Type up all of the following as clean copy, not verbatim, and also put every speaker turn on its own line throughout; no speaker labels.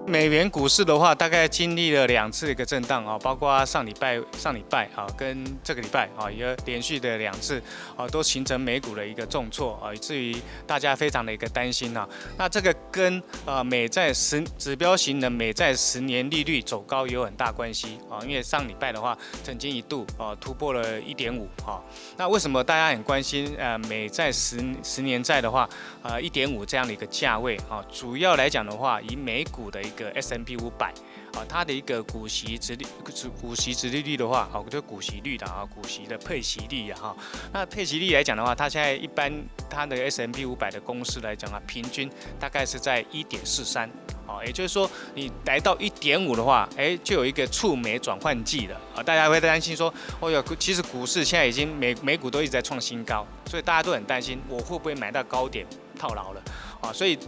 美元股市的话，大概经历了2次一个震荡啊，包括上礼拜啊，跟这个礼拜啊，也连续的2次啊，都形成美股的一个重挫啊，以至于大家非常的一个担心啊。那这个跟美债指标型的美债10年利率走高有很大关系啊，因为上礼拜的话，曾经一度突破了1.5啊。那为什么大家很关心美债十年债的话1.5这样的一个价位啊？主要来讲的话，以美股的一个 S&P 500啊，它的一个股息殖利率的话，就股息率的股息的配息率哈。那配息率来讲的话，它现在一般它的 S&P 500的公司来讲平均大概是在1.43。也就是说，你来到1.5的话，就有一个触媒转换季了啊！大家会担心说，其实股市现在已经美股都一直在创新高，所以大家都很担心，我会不会买到高点套牢了啊？所以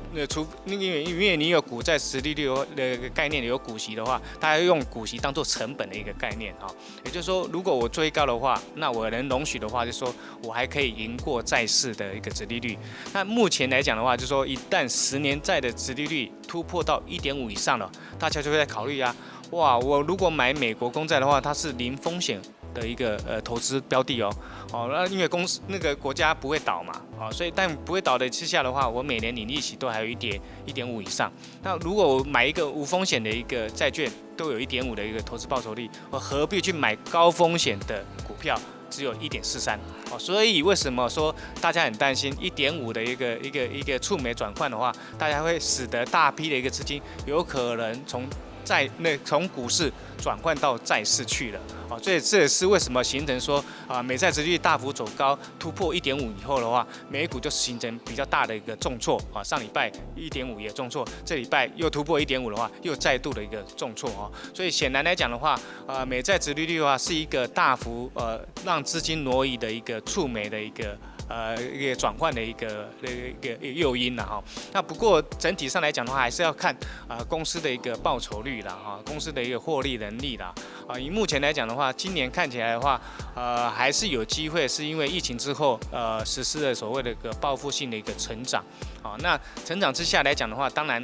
因为你有股债殖利率的概念，有股息的话，大家用股息当做成本的一个概念啊。也就是说，如果我追高的话，那我能容许的话，就是说我还可以赢过债市的一个殖利率。那目前来讲的话，就是说一旦10年债的殖利率突破到1.5以上了，大家就会在考虑哇，我如果买美国公债的话，它是零风险的一个投资标的那因为那个国家不会倒嘛，所以但不会倒的之下的话，我每年领利息都还有1.5以上。那如果我买一个无风险的一个债券，都有1.5的一个投资报酬率，我何必去买高风险的股票？只有1.43所以为什么说大家很担心1.5的一个触媒转换的话，大家会使得大批的一个资金有可能从股市转换到债市去了所以这也是为什么形成说美债殖利率大幅走高，突破1.5以后的话，美股就形成比较大的一个重挫上礼拜1.5也重挫，这礼拜又突破1.5的话，又再度的一个重挫所以显然来讲的话，美债殖利率的话是一个大幅让资金挪移的一个触媒的一个转换的一个诱因那不过整体上来讲的话，还是要看公司的一个报酬率啦公司的一个获利能力啦以目前来讲的话，今年看起来的话，还是有机会，是因为疫情之后实施了所谓的一个报复性的一个成长那成长之下来讲的话，当然。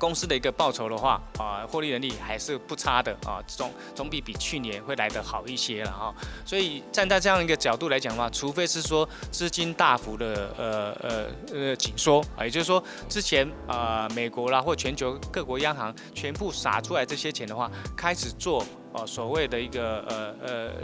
公司的一个报酬的话，获利能力还是不差的总比去年会来得好一些了所以站在这样一个角度来讲的话，除非是说资金大幅的紧缩也就是说之前美国啦或全球各国央行全部撒出来这些钱的话，开始做。所谓的一个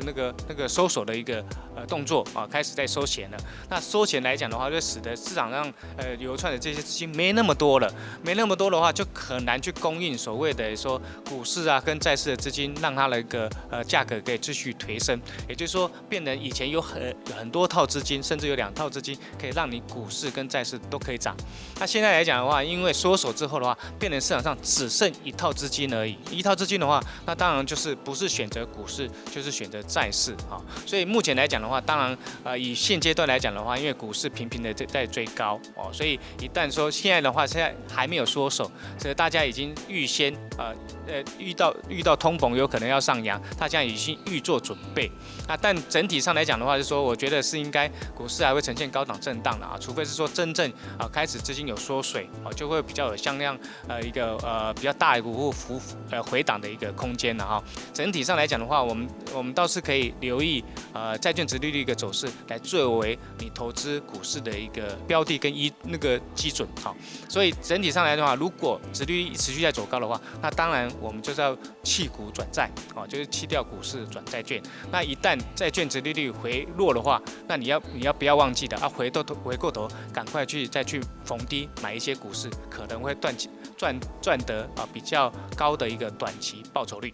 那个收手的一个动作开始在收钱了。那收钱来讲的话，就使得市场上流窜的这些资金没那么多了，没那么多的话，就很难去供应所谓的说股市跟债市的资金，让它的一个价格可以继续推升。也就是说，变成以前有很多套资金，甚至有2套资金，可以让你股市跟债市都可以涨。那现在来讲的话，因为缩手之后的话，变成市场上只剩1套资金而已。1套资金的话，那当然就是不是选择股市，就是选择债市所以目前来讲的话，当然以现阶段来讲的话，因为股市频频的在追高所以一旦说现在还没有缩手，所以大家已经预先遇到通膨有可能要上扬，大家已经预做准备。但整体上来讲的话，就是说我觉得是应该股市还会呈现高档震荡的除非是说真正开始资金有缩水就会比较有像样一个比较大的回档的一个空间了整体上来讲的话，我们倒是可以留意债券殖利率一个走势，来作为你投资股市的一个标的跟那个基准所以整体上来的话，如果殖利率持续在走高的话，那当然我们就是要弃股转债就是弃掉股市转债券。那一旦债券殖利率回落的话，那你要不要忘记的回过头赶快再去逢低买一些股市，可能会赚得比较高的一个短期报酬率。